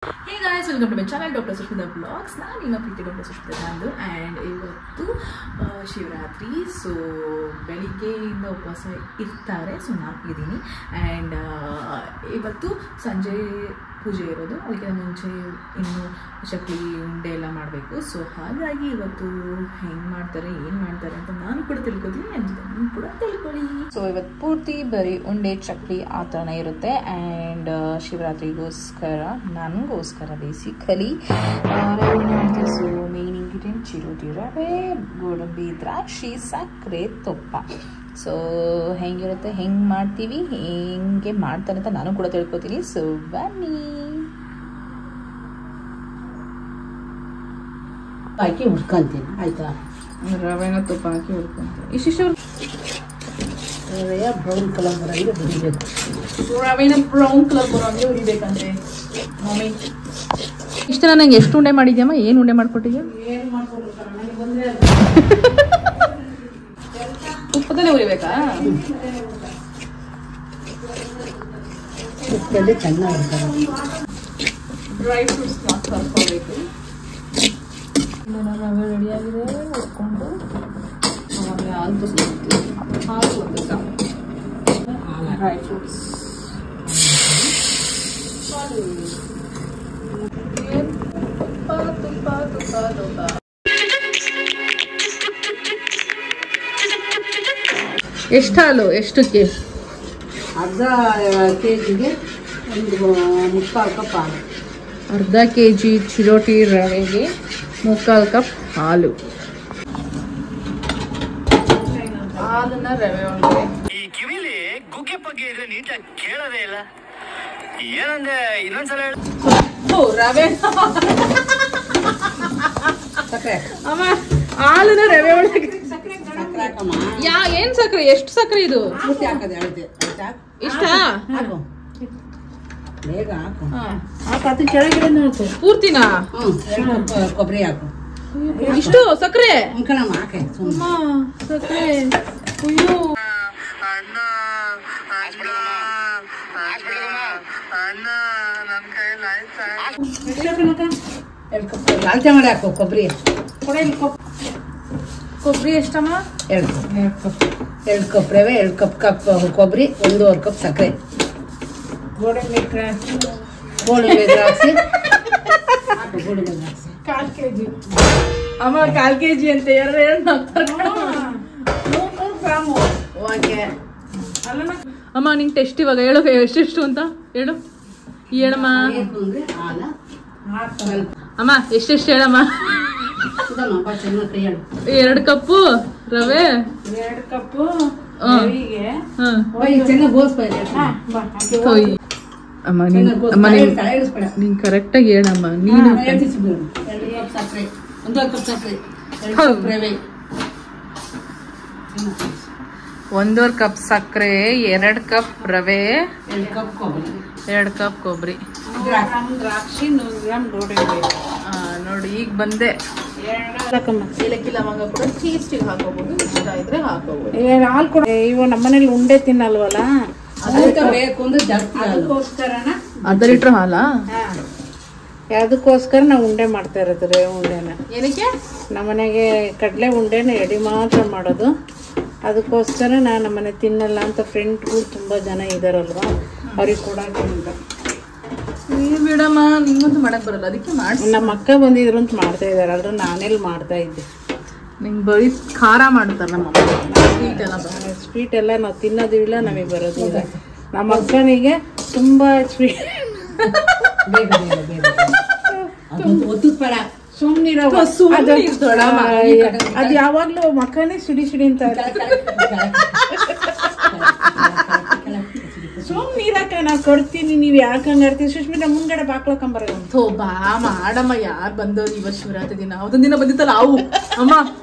Hey guys, welcome to my channel Dr. Sushmita Vlogs. ನಾನು ನಿಮ್ಮ ಪ್ರೀತಿ doctor Sushmita ನಂದು and ಇವತ್ತು ಶಿವರಾತ್ರಿ. ಸೊ ಬೆಳಿಗ್ಗೆಯಿಂದ ಉಪವಾಸ ಇರ್ತಾರೆ, ಸೊ ನಾನು ಇದ್ದೀನಿ. ಆ್ಯಂಡ್ ಇವತ್ತು ಸಂಜೆ ಪೂಜೆ ಇರೋದು, ಅದಕ್ಕೆ ಮುಂಚೆ ಇನ್ನು ಚಕ್ಲಿ ಉಂಡೆ ಎಲ್ಲ ಮಾಡಬೇಕು. ಸೊ ಹಾಗಾಗಿ ಇವತ್ತು ಹೆಂಗೆ ಮಾಡ್ತಾರೆ ಏನು ಮಾಡ್ತಾರೆ ಅಂತ ನಾನು ಕೂಡ ತಿಳ್ಕೊತೀನಿ, ನನ್ನ ಜೊತೆ ನೀವು ಕೂಡ ತಿಳ್ಕೊಳ್ಳಿ. ಸೊ ಇವತ್ತು ಪೂರ್ತಿ ಬರೀ ಉಂಡೆ ಚಕ್ಲಿ ಆ ಥರನೇ ಇರುತ್ತೆ. ಆ್ಯಂಡ್ ಶಿವರಾತ್ರಿಗೋಸ್ಕರ ನನಗೋಸ್ಕರ ಬೇಸಿಕಲಿ ರವೆ. ಸೊ ಮೇನ್ ಇಂಗ್ರೀಡಿಯೆಂಟ್ ಚಿರೋಟಿ ರವೆ, ಗೋಡಂಬಿ, ದ್ರಾಕ್ಷಿ, ಸಕ್ಕರೆ, ತುಪ್ಪ. ಸೊ ಹೆಂಗಿರುತ್ತೆ, ಹೆಂಗೆ ಮಾಡ್ತೀವಿ, ಹೆಂಗೆ ಮಾಡ್ತಾರೆ ಅಂತ ನಾನು ಕೂಡ ತಿಳ್ಕೊತೀನಿ. ಸೊ ಬನ್ನಿ. ಹಾಕಿ ಹುರ್ಕೊಂತೀನಿ, ಆಯ್ತಾ? ರವೆನ ತುಪ್ಪ ಹಾಕಿ ಹುರ್ಕೊಂತೀನಿ. ಇಷ್ಟಿಷ್ಟು ರವೆಯ ಬ್ರೌನ್ ಕಲರ್ ಬರೋಂಗೆ ಹುರಿಬೇಕು. ರವೆನ ಬ್ರೌನ್ ಕಲರ್ ಬರೋಂಗೆ ಹುರಿಬೇಕಂದ್ರೆ ಮಮ್ಮಿ. ಇಷ್ಟೆಲ್ಲ ನಂಗೆ ಎಷ್ಟು ಉಂಡೆ ಮಾಡಿದ್ಯಮ್ಮ? ಏನು ಉಂಡೆ ಮಾಡ್ಕೊಟ್ಟಿದ್ಯಾ? ಏನು ಮಾಡ್ಕೊಂಡು ನನಗೆ ಬಂದರೆ ತುಪ್ಪದಲ್ಲೇ ಹುರಿಬೇಕಾ? ತುಪ್ಪದಲ್ಲಿ ಚೆನ್ನಾಗಿರ್ತಾರೆ. ಡ್ರೈ ಫ್ರೂಟ್ಸ್ ಕರ್ಕೋಬೇಕು. ರವೆ ರೆಡಿಯಾಗಿದೆ, ಹುರ್ಕೊಂಡು ಆಮೇಲೆ ಹಾಲು ತುಸ್ಕೊಳ್ತೀವಿ. ಹಾಲು ಒಂದು ಕಪ್, ಡ್ರೈ ಫ್ರೂಟ್ಸ್, ತುಪ್ಪ ತುಪ್ಪ ತುಪ್ಪ ತುಪ್ಪ. ಎಷ್ಟು ಹಾಲು? ಎಷ್ಟಕ್ಕೆ? ಅರ್ಧ ಕೆಜಿಗೆ ಒಂದು ಮುಕ್ಕಾಲು ಕಪ್ ಹಾಲು. ಅರ್ಧ ಕೆಜಿ ಚಿರೋಟಿ ರವೆಗೆ 3/4 ಕಪ್ ಹಾಲು. ಹಾಲನ್ನ ರವೆ ಒಳಗೆ ಈ ಕಿವಿಲಿ ಗುಗ್ಗೆ ಪಗ್ಗೆ ಇದ್ರೆ ನೀಟಾಗಿ ಕೇಳೋದೇ ಇಲ್ಲ. ಏನಂದ್ರೆ ಇನ್ನೊಂದ್ಸಲ ರವೆ ಸಕ್ಕರೆ ಅಮ್ಮ, ಹಾಲನ್ನ ರವೆ ಒಳಗೆ ಸಕ್ಕರೆ ಹಾಕಮ್ಮ. ಏನ್ ಸಕ್ಕರೆ? ಎಷ್ಟು ಸಕ್ಕರೆ ಇದು? ಪೂರ್ತಿ ಹಾಕೋದು ಹೇಳಿದೆ, ಆಯ್ತಾ? ಇಷ್ಟ ಹಾಕು, ಬೇಗ ಹಾಕು. ಅದು ಕೆಳಗಡೆ ಪೂರ್ತಿನಾ? ಹ್ಞೂ, ಕೊಬ್ಬರಿ ಹಾಕು. ಇಷ್ಟು ಸಕ್ಕರೆ? ಕಣಮ್ಮ, ಹಾಕೆ ಸಕ್ಕರೆ. ಅಯ್ಯೋ, ಅನ್ನ ಅನ್ನ ಅನ್ನ ನನ್ ಕೈಯಲ್ಲಿ ಆಯ್ತಾ? 2 ಕಪ್ ಅಳತೆ ಮಾಡಿ ಹಾಕು ಕೊಬ್ಬರಿ. ಕೊಬ್ಬರಿ ಎಷ್ಟಮ್ಮ? 2 ಕಪ್ ರವೆ, 2 ಕಪ್ ಕೊಬ್ಬರಿ, 1.5 ಕಪ್ ಸಕ್ಕರೆ, ಗೋಡಂಬಿ ದ್ರಾಕ್ಷಿ, ಗೋಡಂಬಿ ದ್ರಾಕ್ಷಿ 1/4 ಕೆಜಿ. ಅಮ್ಮ 1/4 ಕೆಜಿ ಅಂತ 2 ಗ್ರಾಮು. ಓಕೆ ಅಮ್ಮ, ನಿಂಗೆ ಟೆಸ್ಟ್ ಇವಾಗ ಹೇಳು, ಎಷ್ಟೆಷ್ಟು ಅಂತ ಹೇಳು. ಹೇಳಮ್ಮ ಅಮ್ಮ, ಎಷ್ಟೆಷ್ಟು ಹೇಳಮ್ಮ. 2 ಕಪ್ಪು ರವೆ, 2 ಕಪ್ಪು ಅಮ್ಮ. ನೀನ್ ಕರೆಕ್ಟಾಗಿ ಹೇಳಮ್ಮ. ನೀನು 1.5 ಕಪ್ ಸಕ್ಕರೆ, 2 ಕಪ್ ರವೆ, 2 ಕಪ್ ಕೊಬ್ಬರಿ, ದ್ರಾಕ್ಷಿ, 100 ಗ್ರಾಮ್ ಗೋಡಂಬಿ. ನೋಡಿ ಈಗ ಬಂದೆ. ಏಲಕ್ಕಿ ಲವಂಗ ಕೂಡ ಟೇಸ್ಟಿಗೆ ಹಾಕೋಬಹುದು, ಇಷ್ಟ ಇದ್ರೆ ಹಾಕೋಬಹುದು. ಹಾಲು ಕೂಡ ಇವು ನಮ್ಮನೇಲಿ ಉಂಡೆ ತಿನ್ನಲ್ವಲ್ಲ, ಬೇಕು ಅಂದ್ರೆ ಅದಕ್ಕೋಸ್ಕರನ 1/2 ಲೀಟರ್ ಹಾಲ. ಅದಕ್ಕೋಸ್ಕರ ನಾವು ಉಂಡೆ ಮಾಡ್ತಾ ಇರೋದು, ರವೆ ಉಂಡೆನ. ಏನಕ್ಕೆ? ನಮ್ಮನೆಗೆ ಕಡಲೆ ಉಂಡೆನ ಎಡಿ ಮಾತ್ರ ಮಾಡೋದು. ಅದಕ್ಕೋಸ್ಕರ ನಮ್ಮನೆ ತಿನ್ನಲ್ಲ ಅಂತ ಫ್ರೆಂಡ್ಗಳು ತುಂಬ ಜನ ಇದಾರಲ್ವಾ, ಅವ್ರಿಗೆ ಕೊಡಕ್ಕೆ ಅಂತ. ಬಿಡಮ್ಮ, ನಿಂಗಂತೂ ಮಾಡಕ್ ಬರಲ್ಲ, ಅದಕ್ಕೆ ಮಾಡಿ. ನಮ್ಮ ಅಕ್ಕ ಬಂದಿದ್ರು ಅಂತ ಮಾಡ್ತಾ ಇದಾರೆ, ಆದ್ರೆ ನಾನೆಲ್ಲಿ ಮಾಡ್ತಾ ಇದ್ದೆ. ನಿಂಗೆ ಬರೀ ಖಾರ ಮಾಡ್ತಾರೆ ನಮ್ಮ ಸ್ವೀಟ್ ಎಲ್ಲ. ಸ್ವೀಟ್ ಎಲ್ಲ ನಾವು ತಿನ್ನೋದು ಇಲ್ಲ, ನಮಗೆ ಬರೋದು ಇಲ್ಲ. ನಮ್ಮ ಅಕ್ಕನಿಗೆ ತುಂಬ ಸ್ವೀಟ್ ಸುಮ್ಮನಿರೋ, ಅದು ಯಾವಾಗ್ಲೂ ಮಕ್ಕನೇ ಸಿಡಿ ಸಿಡಿ ಅಂತ ಸುಮ್ಮನಿರಕ್ಕ. ನಾವು ಕೊಡ್ತೀನಿ, ನೀವ್ ಯಾಕಂಗ ಆಡ್ತೀವಿ? ಸುಷ್ಮಿತಾ ಮುಂದ್ಗಡೆ ಬಾಕ್ಲಕ್ಕಂಬರ ಬಾ ಮಾಡಮ್ಮ. ಯಾರು ಬಂದವ್ರು ಇವತ್ತು ಶಿವರಾತ್ರಿ ದಿನ? ಅವತ್ತೊಂದು ದಿನ ಬಂದಿತ್ತಲ್ಲ ಅವು ಅಮ್ಮ,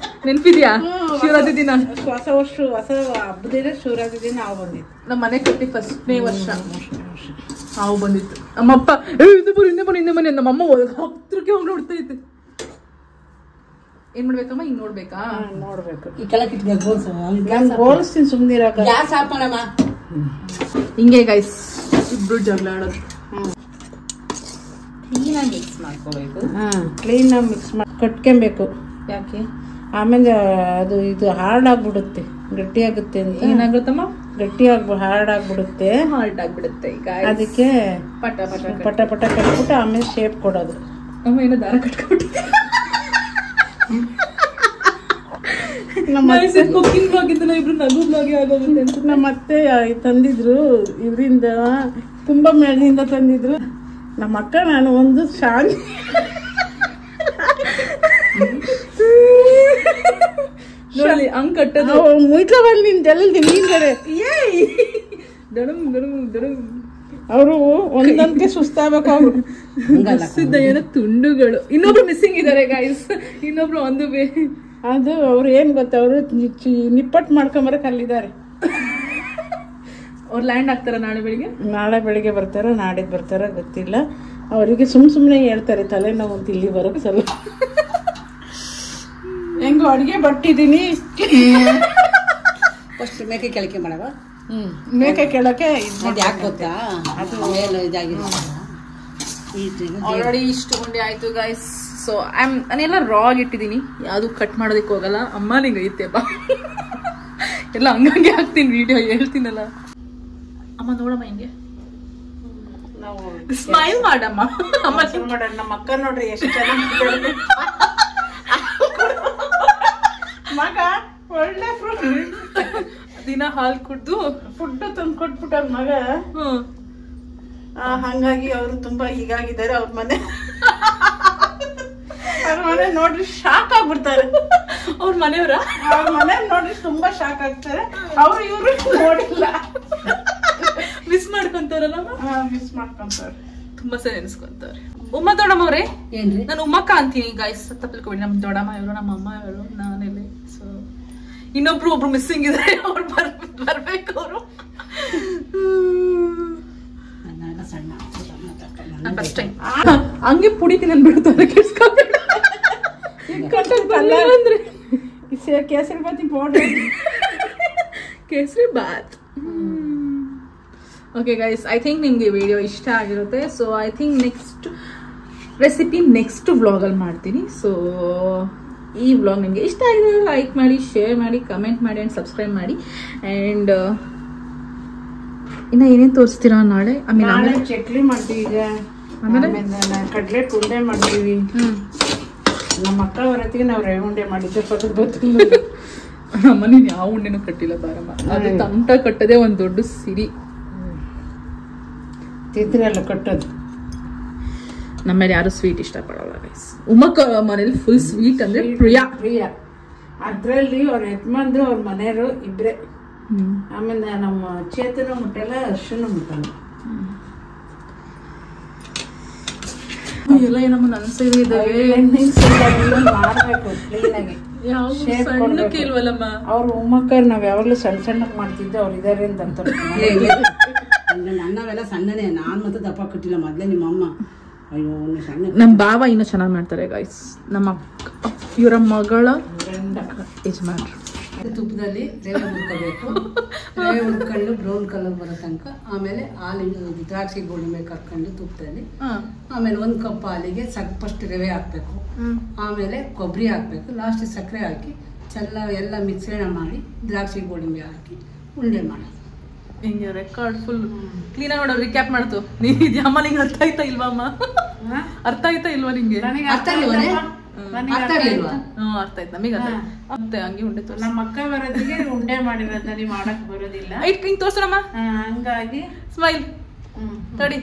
ನೆನ್ಪಿದ್ಯಾ? ಶಿವರಾತ್ರಿ ದಿನ ಹೊಸ ವರ್ಷ, ಹೊಸ ಹಬ್ಬದ ಶಿವರಾತ್ರಿ ದಿನ ನಾವು ಬಂದಿತ್ತು. ನಮ್ಮ ಮನೆ ಕಟ್ಟಿ ಫಸ್ಟ್ನೇ ವರ್ಷ ಹಾವು ಬಂದಿತ್ತು. ನಮ್ಮಪ್ಪ ಹಿಂದೆ ಬನ್ನಿ ನಮ್ಮಮ್ಮ ಹತ್ರಕ್ಕೆ ಹೋಗಿ ನೋಡ್ತಾ ಇತ್ತು. ಏನ್ ಮಾಡ್ಬೇಕಮ್ಮ? ಹಿಂಗ್ ನೋಡ್ಬೇಕಾ? ನೋಡ್ಬೇಕು. ಈ ಕೆಳಕ್ಕೆ ಗೋಲ್ಸ್ತೀನಿ, ಸುಮ್ನಿರಕ್ಕ. ಗ್ಯಾಸ್ ಆಫ್ ಮಾಡಮ್ಮ. ಹಿಂಗೆ ಗೈಸ್ ಇಬ್ರು ಜಗಳ ಆಡೋದು. ಕ್ಲೀನಾಗಿ ಮಿಕ್ಸ್ ಮಾಡ್ಕೋಬೇಕು. ಹಾಂ, ಕ್ಲೀನಾಗಿ ಮಿಕ್ಸ್ ಮಾಡಿ ಕಟ್ಕೊಬೇಕು. ಯಾಕೆ? ಆಮೇಲೆ ಅದು ಇದು ಹಾರ್ಡಾಗ್ಬಿಡುತ್ತೆ, ಗಟ್ಟಿಯಾಗುತ್ತೆ ಅಂತ. ಏನಾಗುತ್ತಮ್ಮ? ಹಾರ್ಡಾಗ್ಬಿಡುತ್ತೆ. ಹಾರ್ಡ್ ಆಗ್ಬಿಡುತ್ತೆ. ಈಗ ಅದಕ್ಕೆ ಪಟ ಪಟ ಪಟ ಪಟ ಕಟ್ಬಿಟ್ಟು ಆಮೇಲೆ ಶೇಪ್ ಕೊಡೋದು. ಅಮ್ಮ ಏನೋ ದಾರ ಕಟ್ಕೊಬಿಟ್ಟು ಕುಕಿಂಗ್ ಬ್ಲಾಗ್ ಇದ್ದು ಇಬ್ರು ನಗು ಬ್ಲಾಗ್ ಆಗೋಗುತ್ತೆ ಅಂತ ನಮ್ಮ ಅತ್ತೆ ತಂದಿದ್ರು, ಇದರಿಂದ ತುಂಬಾ ಮೇಲಿಂದ ತಂದಿದ್ರು. ನಮ್ಮ ಅಕ್ಕ ನಾನು ಒಂದು ಶಾಂತಿ ನೋಡಿ ಹಂಗ್ ಕಟ್ಟೋದು. ಮುಯ್ತವಲ್ಲಿ ನಿನ್ ಜಲ್ದಿ ನೀನ್ಗಡೆ ದಡಮ್ ದಡಮ್ ದಡಮ್. ಅವರು ಒಂದೊಂದಕ್ಕೆ ಸುಸ್ತಾಗಬೇಕು. ಅವರು ಏನೋ ತುಂಡುಗಳು. ಇನ್ನೊಬ್ರು ಮಿಸ್ಸಿಂಗ್ ಇದಾರೆ ಗೈಸ್, ಇನ್ನೊಬ್ರು ಒಂದು ಅದು ಅವ್ರು ಏನ್ ಗೊತ್ತ, ಅವರು ನಿಪ್ಪಟ್ಟು ಮಾಡ್ಕೊಂಬರಕ್ ಅಲ್ಲಿದ್ದಾರೆ. ಅವ್ರು ಲ್ಯಾಂಡ್ ಆಗ್ತಾರ ನಾಳೆ ಬೆಳಿಗ್ಗೆ ಬರ್ತಾರೋ ನಾಡಿದ್ದು ಬರ್ತಾರೋ ಗೊತ್ತಿಲ್ಲ. ಅವರಿಗೆ ಸುಮ್ಮನೆ ಹೇಳ್ತಾರೆ ತಲೆನೋವು ಅಂತ ಇಲ್ಲಿ ಬರೋಕ್ ಸಲ. ಹೆಂಗೋ ಅಡುಗೆ ಬಟ್ಟಿದ್ದೀನಿ. ಫಸ್ಟ್ ಮೇಕೆ ಕೆಳಕೆ ಮಾಡವ. ಮೇಕೆ ಕೆಳಕ್ಕೆ ಯಾಕೆ ಗೊತ್ತಾ, ಅದು ಮೇಲೆ ಇದಾಗಿದೆ ಆಲ್ರೆಡಿ. ಇಷ್ಟು ಉಂಡೆ ಆಯ್ತು ಗೈಸ್. ಸೊ ನಾನೆಲ್ಲ ರಾಗ್ ಇಟ್ಟಿದ್ದೀನಿ, ಯಾವುದು ಕಟ್ ಮಾಡೋದಕ್ಕೆ ಹೋಗಲ್ಲ. ಅಮ್ಮ ನಿಂಗೆ ಐತೆ ಬಾ ಎಲ್ಲ ಹಂಗಂಗೆ ಹಾಕ್ತೀನಿ ವಿಡಿಯೋ, ಹೇಳ್ತೀನಲ್ಲ. ಅಮ್ಮ ನೋಡಮ್ಮ ಹಿಂಗೆ ನಾವು ಸ್ಮೈಲ್ ಮಾಡಮ್ಮ. ಅಮ್ಮ ಮಾಡೋಣ. ನಮ್ಮ ಅಕ್ಕ ನೋಡ್ರಿ ಎಷ್ಟು ಚೆನ್ನಾಗಿ ಮಗ ಒಳ್ಳೆ ದಿನ ಹಾಲು ಕುಡ್ದು ಫುಡ್ ತಂದು ಕೊಟ್ಬಿಟ್ಟ ಮಗ. ಹಂಗಾಗಿ ಅವರು ತುಂಬಾ ಹೀಗಾಗಿದ್ದಾರೆ. ಅವ್ರ ಮನೆ ನೋಡ್ರಿ ಶಾಕ್ ಆಗ್ಬಿಡ್ತಾರೆ. ಅವ್ರ ಮನೆಯವ್ರ ನೋಡ್ರಿ ತುಂಬಾ ಶಾಕ್ ಆಗ್ತಾರೆ. ಅವ್ರು ಇವ್ರು ನೋಡಿಲ್ಲ, ಮಿಸ್ ಮಾಡ್ಕೊಂತಾರಲ್ಲ. ಮಿಸ್ ಮಾಡ್ಕೊಂತಾರೆ, ತುಂಬಾ ಸರಿ ನೆನ್ಸ್ಕೊಂತಾರೆ. ಉಮ್ಮ ದೊಡ್ಡಮ್ಮ ಅವ್ರೆ, ಏನ್ರಿ? ನಾನು ಉಮ್ಮಕ್ಕ ಅಂತೀನಿ ಗೈಸ್, ತಪ್ಪಲ್ಕೊಬೇಡಿ. ನಮ್ ದೊಡ್ಡಮ್ಮ ಇವರು, ನಮ್ಮ ಅಮ್ಮ ಇವರು, ನಾನೆಲ್ಲಿ. ಸೊ ಒಬ್ರು ಮಿಸ್ಸಿಂಗ್ ಇದ್ದಾರೆ, ಅವ್ರು ಬರ್ಬೇಕು. ಅವರು ಫಸ್ಟ್ ಟೈಮ್ ಹಂಗೆ ಪುಡಿತೀನಿ ಅನ್ಬಿಡ್ತಾರೆ. ಅಂದ್ರೆ ಕೇಸರಿ bath powder, kesari bath. Okay guys, I think ನಿಮ್ಗೆ ವಿಡಿಯೋ ಇಷ್ಟ ಆಗಿರುತ್ತೆ. So I think next recipe next ವ್ಲಾಗಲ್ಲಿ ಮಾಡ್ತೀನಿ. ಸೊ ಈ ವ್ಲಾಗ್ ನಿಮಗೆ ಇಷ್ಟ ಆಗಿದೆ ಲೈಕ್ ಮಾಡಿ, ಶೇರ್ ಮಾಡಿ, ಕಮೆಂಟ್ ಮಾಡಿ ಆ್ಯಂಡ್ ಸಬ್ಸ್ಕ್ರೈಬ್ ಮಾಡಿ. ಆ್ಯಂಡ್ ಇನ್ನು ಏನೇನು ತೋರಿಸ್ತೀರಾ ನಾಳೆ? ಆಮೇಲೆ ಚಕ್ಲಿ ಮಾಡ್ತೀವಿ. ಈಗ ಆಮೇಲೆ ಕಡ್ಲೆಟ್ ಉಂಡೆ ಮಾಡ್ತೀವಿ. ನಮ್ಮ ಅಕ್ಕ ಹೊರತಿಗೆ ನಾವು ರವೆ ಉಂಡೆ ಮಾಡಿದ್ದೆ, ಪಕ್ಕದ ಗೊತ್ತಿಲ್ಲ. ಅಮ್ಮ ನೀನು ಯಾವ ಉಂಡೆನೂ ಕಟ್ಟಿಲ್ಲ ಬಾರಮ್ಮ. ಅದು ತಮಟ ಕಟ್ಟದೆ ಒಂದು ದೊಡ್ಡ ಸಿರಿ. ತಿಂದ್ರೆ ಅಲ್ಲ ಕಟ್ಟೋದು. ನಮ್ಮೇಲೆ ಯಾರು ಸ್ವೀಟ್ ಇಷ್ಟಪಡಲ್ಲ ಗೈಸ್. ಉಮ್ಮಕ್ಕ ಮನೇಲಿ ಫುಲ್ ಸ್ವೀಟ್ ಅಂದ್ರೆ ಪ್ರಿಯ. ಅದ್ರಲ್ಲಿ ಅವ್ರ ಯಜಮಾನ್ರು ಅವ್ರ ಮನೆಯವರು ಇಬ್ರೆ. ಆಮೇಲೆ ನಮ್ಮ ಚೇತನ ಮುಟ್ಟಲ್ಲ, ಅರ್ಶನ ಮುಟ್ಟಲ್ಲ. ಎಲ್ಲ ಏನಮ್ಮ ನನ್ನ ಸೇವೆ ಇದಾವೆ. ಮಾಡ್ಬೇಕು ಕ್ಲೀನಾಗಿ. ಸಣ್ಣಕ್ಕೆ ಇಲ್ವಲ್ಲಮ್ಮ ಅವ್ರ ಉಮ್ಮಕ್ಕರ್ ನಾವ್ ಯಾವಾಗ್ಲೂ ಸಣ್ಣ ಸಣ್ಣಕ್ ಮಾಡ್ತಿದ್ದೆ, ಅವ್ರು ಇದಾರೆ ಅಂತ. ನನ್ನವೆಲ್ಲ ಸಣ್ಣನೇ, ನಾನ್ ಮತ್ತೆ ದಪ್ಪ ಕಟ್ಟಿಲ್ಲ ಮೊದ್ಲೇ. ನಿಮ್ಮಮ್ಮ ಅಯ್ಯೋ ಸಣ್ಣ. ನಮ್ಮ ಬಾವ ಇನ್ನೂ ಚೆನ್ನಾಗಿ ಮಾಡ್ತಾರೆ ಗೈಸ್. ನಮ್ಮ ಇವರ ಮಗಳ ಯಜಮಾನ್ರು. ತುಪ್ಪದಲ್ಲಿ ರವೆ ಹುರ್ಕೋಬೇಕು. ರವೆ ಹುರ್ಕೊಂಡು ಬ್ರೌನ್ ಕಲರ್ ಬರೋ ತನಕ. ಆಮೇಲೆ ಹಾಲಿಗೆ ದ್ರಾಕ್ಷಿ ಗೋಡಂಬಿ ಕರ್ಕೊಂಡು ತುಪ್ಪದಲ್ಲಿ. ಆಮೇಲೆ 1 ಕಪ್ ಹಾಲಿಗೆ ಫಸ್ಟ್ ರವೆ ಹಾಕ್ಬೇಕು. ಆಮೇಲೆ ಕೊಬ್ಬರಿ ಹಾಕ್ಬೇಕು. ಲಾಸ್ಟ್ ಸಕ್ಕರೆ ಹಾಕಿ ಎಲ್ಲ ಮಿಶ್ರಣ ಮಾಡಿ ದ್ರಾಕ್ಷಿ ಗೋಡಂಬಿ ಹಾಕಿ ಉಂಡೆ ಮಾಡೋದು. ಹಿಂಗೆ ರೆಕಾರ್ಡ್ ಫುಲ್ ಕ್ಲೀನಾಗಿ ನೋಡೋ ರಿಕ್ಯಾಪ್ ಮಾಡ್ತು. ನೀನು ಅಮ್ಮ ನಿಂಗೆ ಅರ್ಥ ಆಯ್ತಾ ಇಲ್ವಾ ಅಮ್ಮ? ಅರ್ಥ ಆಯ್ತಾ ಇಲ್ವಾ ನಿಂಗೆ? ಅರ್ಥ ಆಗ್ಲಿಲ್ವಾ? ಅರ್ಥ ಆಗ್ಲಿಲ್ವಾ? ಅರ್ಥ ಆಯ್ತು ನಮಗೆ. ಮತ್ತೆ ಹಂಗೆ ಉಂಡೆ ತೋರಿಸಿ. ನಮ್ಮ ಅಕ್ಕ ಬರೋದಿಗೆ ಉಂಡೆ ಮಾಡಿರೋದು ನನಗೆ ಮಾಡಕ್ ಬರೋದಿಲ್ಲ. ಹಿಂಗೆ ತೋರ್ಸೋಣಮ್ಮ. ಹಂಗಾಗಿ ಸ್ಮೈಲ್ ತಡಿ.